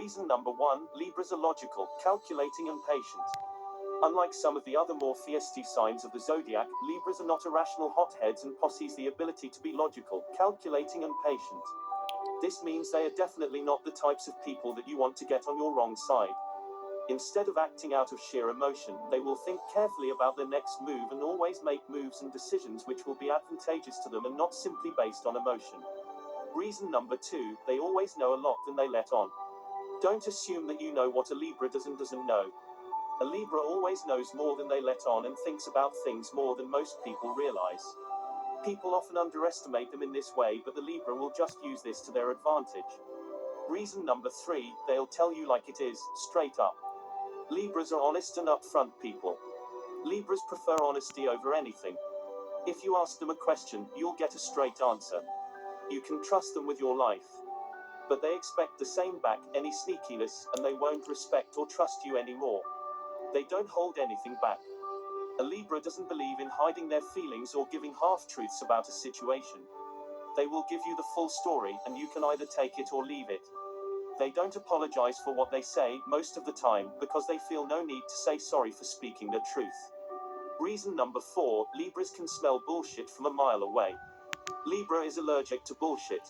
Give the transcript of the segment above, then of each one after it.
Reason number 1, Libras are logical, calculating and patient. Unlike some of the other more feisty signs of the zodiac, Libras are not irrational hotheads and possess the ability to be logical, calculating and patient. This means they are definitely not the types of people that you want to get on your wrong side. Instead of acting out of sheer emotion, they will think carefully about their next move and always make moves and decisions which will be advantageous to them and not simply based on emotion. Reason number 2, they always know a lot than they let on. Don't assume that you know what a Libra doesn't know. A Libra always knows more than they let on and thinks about things more than most people realize. People often underestimate them in this way, but the Libra will just use this to their advantage. Reason number 3, they'll tell you like it is, straight up. Libras are honest and upfront people. Libras prefer honesty over anything. If you ask them a question, you'll get a straight answer. You can trust them with your life. But they expect the same back, any sneakiness, and they won't respect or trust you anymore. They don't hold anything back. A Libra doesn't believe in hiding their feelings or giving half-truths about a situation. They will give you the full story, and you can either take it or leave it. They don't apologize for what they say, most of the time, because they feel no need to say sorry for speaking the truth. Reason number 4, Libras can smell bullshit from a mile away. Libra is allergic to bullshit.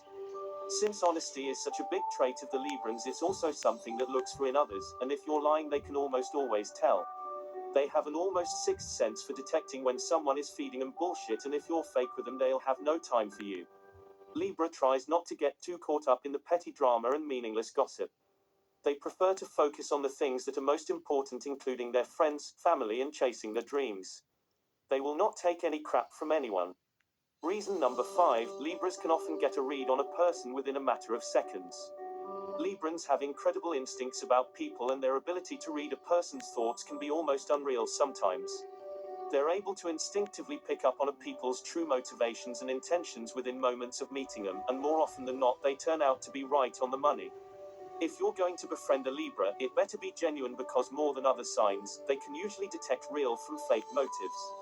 Since honesty is such a big trait of the Librans, it's also something that looks for in others, and if you're lying they can almost always tell. They have an almost sixth sense for detecting when someone is feeding them bullshit, and if you're fake with them they'll have no time for you. Libra tries not to get too caught up in the petty drama and meaningless gossip. They prefer to focus on the things that are most important, including their friends, family, and chasing their dreams. They will not take any crap from anyone. Reason number 5, Libras can often get a read on a person within a matter of seconds. Librans have incredible instincts about people, and their ability to read a person's thoughts can be almost unreal sometimes. They're able to instinctively pick up on a people's true motivations and intentions within moments of meeting them, and more often than not they turn out to be right on the money. If you're going to befriend a Libra, it better be genuine, because more than other signs, they can usually detect real from fake motives.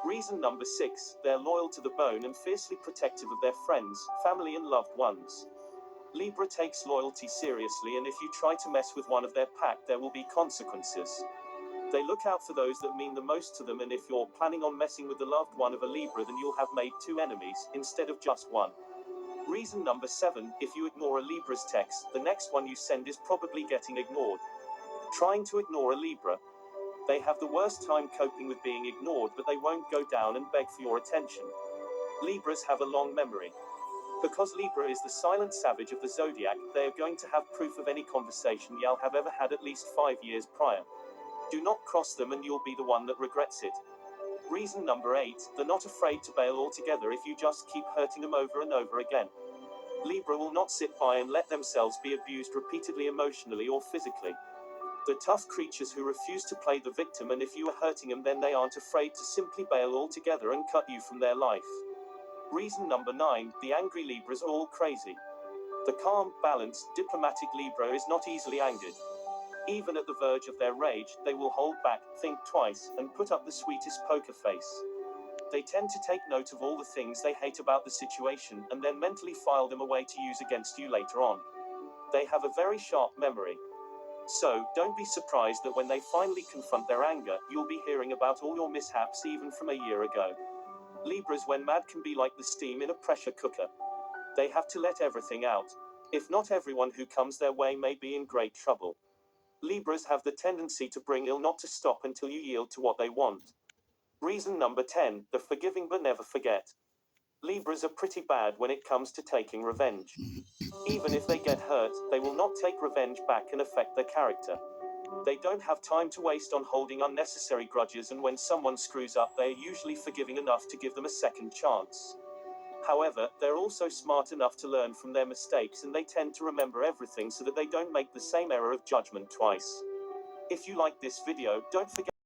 Reason number 6, they're loyal to the bone and fiercely protective of their friends, family and loved ones. Libra takes loyalty seriously, and if you try to mess with one of their pack there will be consequences. They look out for those that mean the most to them, and if you're planning on messing with the loved one of a Libra then you'll have made 2 enemies, instead of just 1. Reason number 7, if you ignore a Libra's text, the next one you send is probably getting ignored. Trying to ignore a Libra. They have the worst time coping with being ignored, but they won't go down and beg for your attention. Libras have a long memory. Because Libra is the silent savage of the zodiac, they are going to have proof of any conversation you'll have ever had at least 5 years prior. Do not cross them and you'll be the one that regrets it. Reason number 8, they're not afraid to bail altogether if you just keep hurting them over and over again. Libra will not sit by and let themselves be abused repeatedly emotionally or physically. They're tough creatures who refuse to play the victim, and if you are hurting them then they aren't afraid to simply bail altogether and cut you from their life. Reason number 9, the angry Libras are all crazy. The calm, balanced, diplomatic Libra is not easily angered. Even at the verge of their rage, they will hold back, think twice, and put up the sweetest poker face. They tend to take note of all the things they hate about the situation, and then mentally file them away to use against you later on. They have a very sharp memory. So, don't be surprised that when they finally confront their anger, you'll be hearing about all your mishaps even from a year ago. Libras when mad can be like the steam in a pressure cooker. They have to let everything out. If not, everyone who comes their way may be in great trouble. Libras have the tendency to bring ill not to stop until you yield to what they want. Reason number 10, they're forgiving but never forget. Libras are pretty bad when it comes to taking revenge. Even if they get hurt, they will not take revenge back and affect their character. They don't have time to waste on holding unnecessary grudges, and when someone screws up they are usually forgiving enough to give them a second chance. However, they're also smart enough to learn from their mistakes, and they tend to remember everything so that they don't make the same error of judgment twice. If you like this video, don't forget